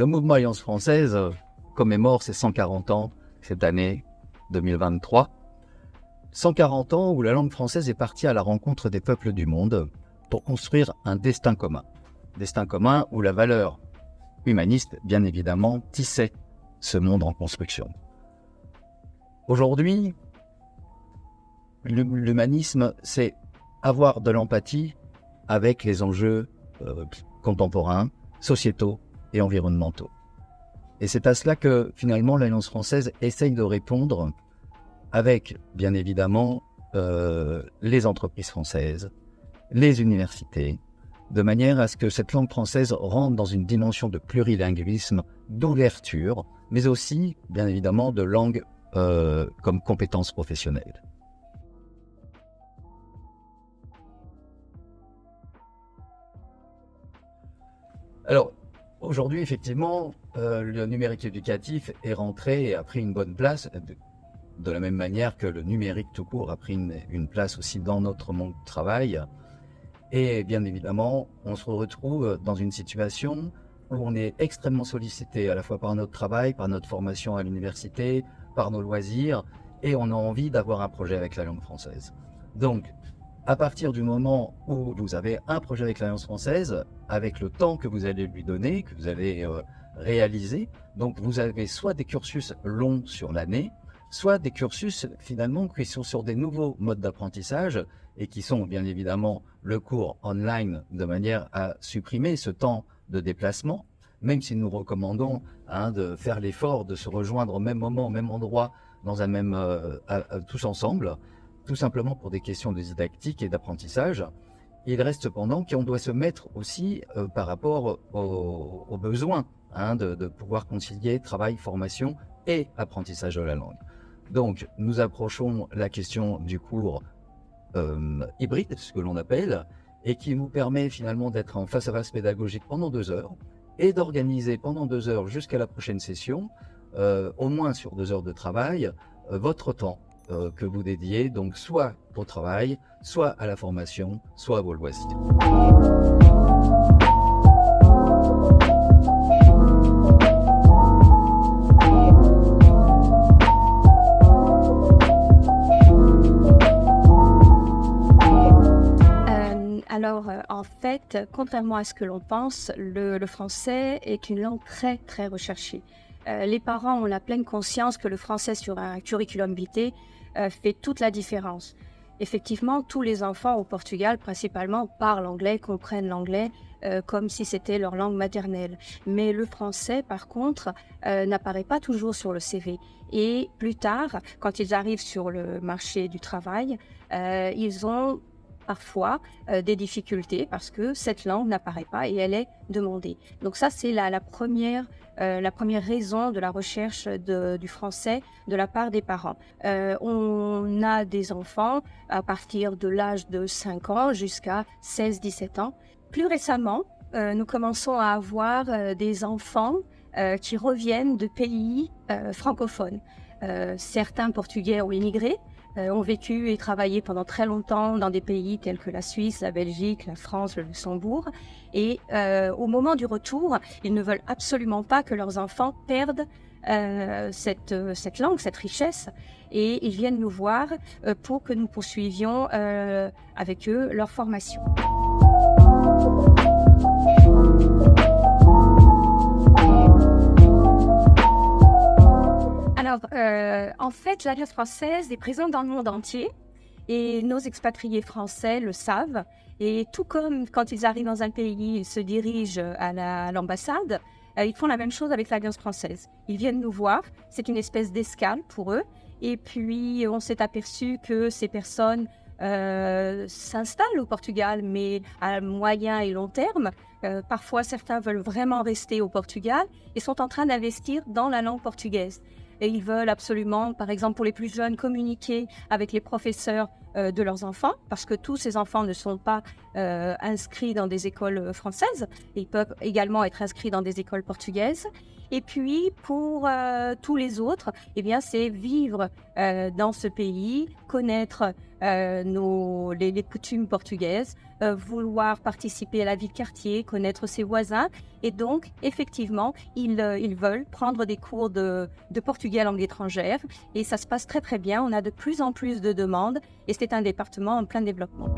Le mouvement Alliance française commémore ses 140 ans cette année 2023. 140 ans où la langue française est partie à la rencontre des peuples du monde pour construire un destin commun. Destin commun où la valeur humaniste, bien évidemment, tissait ce monde en construction. Aujourd'hui, l'humanisme, c'est avoir de l'empathie avec les enjeux contemporains, sociétaux et environnementaux. Et c'est à cela que finalement l'Alliance française essaye de répondre avec, bien évidemment, les entreprises françaises, les universités, de manière à ce que cette langue française rentre dans une dimension de plurilinguisme, d'ouverture, mais aussi, bien évidemment, de langue comme compétence professionnelle. Alors, aujourd'hui, effectivement, le numérique éducatif est rentré et a pris une bonne place, de la même manière que le numérique tout court a pris une place aussi dans notre monde du travail. Et bien évidemment, on se retrouve dans une situation où on est extrêmement sollicité à la fois par notre travail, par notre formation à l'université, par nos loisirs, et on a envie d'avoir un projet avec la langue française. Donc, à partir du moment où vous avez un projet avec l'Alliance française, avec le temps que vous allez lui donner, que vous allez réaliser, donc vous avez soit des cursus longs sur l'année, soit des cursus finalement qui sont sur des nouveaux modes d'apprentissage et qui sont bien évidemment le cours online de manière à supprimer ce temps de déplacement, même si nous recommandons de faire l'effort de se rejoindre au même moment, au même endroit, dans un même tous ensemble, tout simplement pour des questions de didactique et d'apprentissage. Il reste cependant qu'on doit se mettre aussi par rapport aux besoins de pouvoir concilier travail, formation et apprentissage de la langue. Donc, nous approchons la question du cours hybride, ce que l'on appelle, et qui nous permet finalement d'être en face-à-face pédagogique pendant 2 heures et d'organiser pendant 2 heures jusqu'à la prochaine session, au moins sur 2 heures de travail, votre temps que vous dédiez donc soit au travail, soit à la formation, soit à vos loisirs. En fait, contrairement à ce que l'on pense, le français est une langue très, très recherchée. Les parents ont la pleine conscience que le français sur un curriculum vitae fait toute la différence. Effectivement, tous les enfants au Portugal, principalement, parlent anglais, comprennent l'anglais comme si c'était leur langue maternelle. Mais le français, par contre, n'apparaît pas toujours sur le CV. Et plus tard, quand ils arrivent sur le marché du travail, ils ont parfois des difficultés parce que cette langue n'apparaît pas et elle est demandée. Donc ça, c'est la première raison de la recherche du français de la part des parents. On a des enfants à partir de l'âge de 5 ans jusqu'à 16-17 ans. Plus récemment, nous commençons à avoir des enfants qui reviennent de pays francophones. Certains Portugais ont immigré, ont vécu et travaillé pendant très longtemps dans des pays tels que la Suisse, la Belgique, la France, le Luxembourg. Et au moment du retour, ils ne veulent absolument pas que leurs enfants perdent cette langue, cette richesse. Et ils viennent nous voir pour que nous poursuivions avec eux leur formation. Alors, en fait, l'Alliance française est présente dans le monde entier et nos expatriés français le savent. Et tout comme quand ils arrivent dans un pays, ils se dirigent à l'ambassade, ils font la même chose avec l'Alliance française. Ils viennent nous voir, c'est une espèce d'escale pour eux. Et puis, on s'est aperçu que ces personnes s'installent au Portugal, mais à moyen et long terme. Parfois, certains veulent vraiment rester au Portugal et sont en train d'investir dans la langue portugaise. Et ils veulent absolument, par exemple pour les plus jeunes, communiquer avec les professeurs de leurs enfants, parce que tous ces enfants ne sont pas inscrits dans des écoles françaises. Ils peuvent également être inscrits dans des écoles portugaises. Et puis, pour tous les autres, eh bien, c'est vivre dans ce pays, connaître les coutumes portugaises, vouloir participer à la vie de quartier, connaître ses voisins. Et donc, effectivement, ils veulent prendre des cours de portugais langue étrangère. Et ça se passe très, très bien. On a de plus en plus de demandes et c'est un département en plein développement.